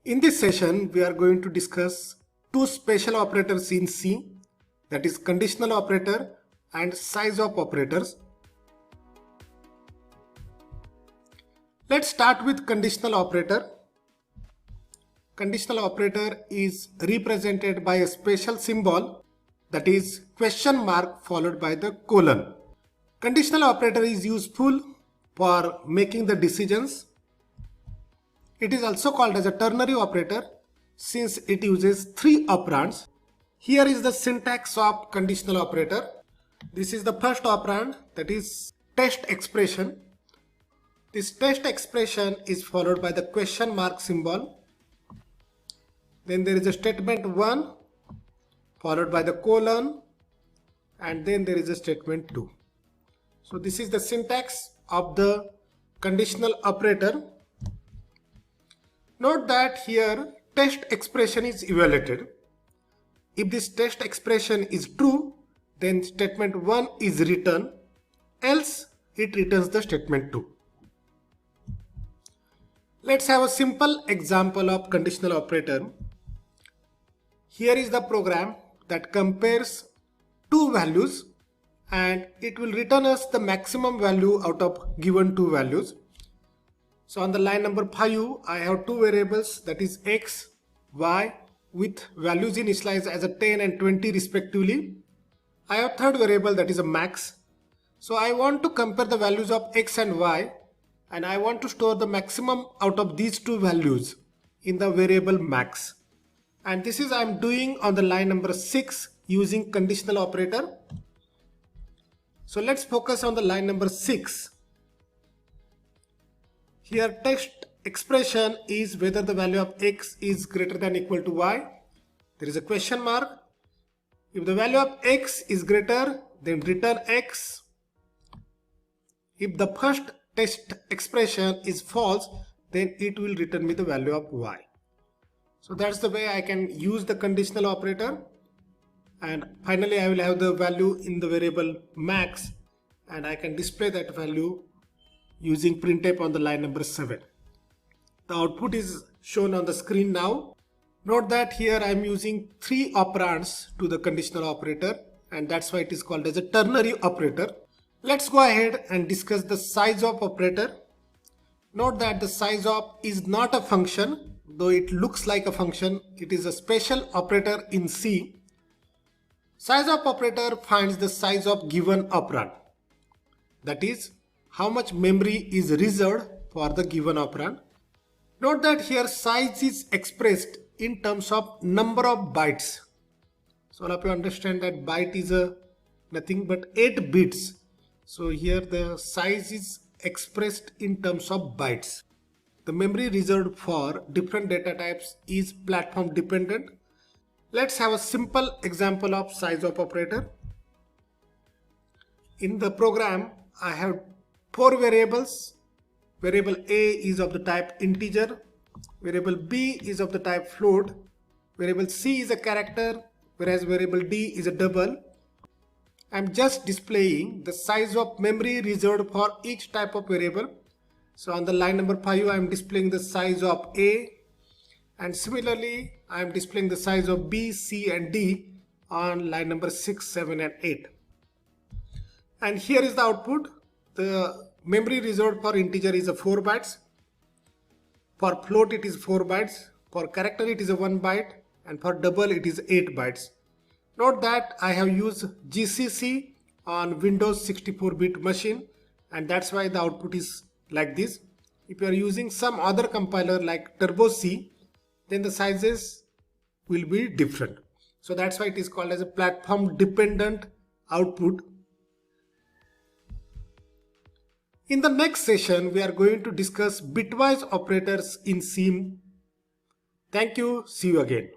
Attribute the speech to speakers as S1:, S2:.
S1: In this session, we are going to discuss two special operators in C, that is conditional operator and size of operators. Let's start with conditional operator. Conditional operator is represented by a special symbol, that is question mark followed by the colon. Conditional operator is useful for making the decisions. It is also called as a ternary operator since it uses three operands. Here is the syntax of conditional operator. This is the first operand, that is test expression. This test expression is followed by the question mark symbol. Then there is a statement 1 followed by the colon, and then there is a statement 2. So this is the syntax of the conditional operator. Note that here test expression is evaluated. If this test expression is true, then statement 1 is returned, else it returns the statement 2. Let's have a simple example of conditional operator. Here is the program that compares two values and it will return us the maximum value out of given two values. So on the line number 5, I have two variables, that is x, y, with values initialized as a 10 and 20 respectively. I have third variable, that is a max. So I want to compare the values of x and y, and I want to store the maximum out of these two values in the variable max. And this is I am doing on the line number 6 using conditional operator. So let's focus on the line number 6. Here test expression is whether the value of x is greater than or equal to y. There is a question mark. If the value of x is greater, then return x. If the first test expression is false, then it will return me the value of y. So that's the way I can use the conditional operator. And finally I will have the value in the variable max, and I can display that value using printf on the line number 7. The output is shown on the screen now. Note that here I am using three operands to the conditional operator, and that's why it is called as a ternary operator. Let's go ahead and discuss the size of operator. Note that the size of is not a function, though it looks like a function. It is a special operator in C. Size of operator finds the size of given operand. That is, how much memory is reserved for the given operand. Note that here size is expressed in terms of number of bytes. So all of you understand that byte is nothing but 8 bits. So here the size is expressed in terms of bytes. The memory reserved for different data types is platform dependent. Let's have a simple example of size of operator. In the program, I have 4 variables. Variable A is of the type integer. Variable B is of the type float. Variable C is a character, whereas variable D is a double. I am just displaying the size of memory reserved for each type of variable. So on the line number 5, I am displaying the size of A, and similarly I am displaying the size of B, C and D on line number 6, 7 and 8. And here is the output. The memory reserved for integer is a 4 bytes. For float it is 4 bytes. For character it is a 1 byte, and for double it is 8 bytes. Note that I have used GCC on Windows 64-bit machine, and that's why the output is like this. If you are using some other compiler like Turbo C, then the sizes will be different. So that's why it is called as a platform dependent output. In the next session, we are going to discuss bitwise operators in C. Thank you. See you again.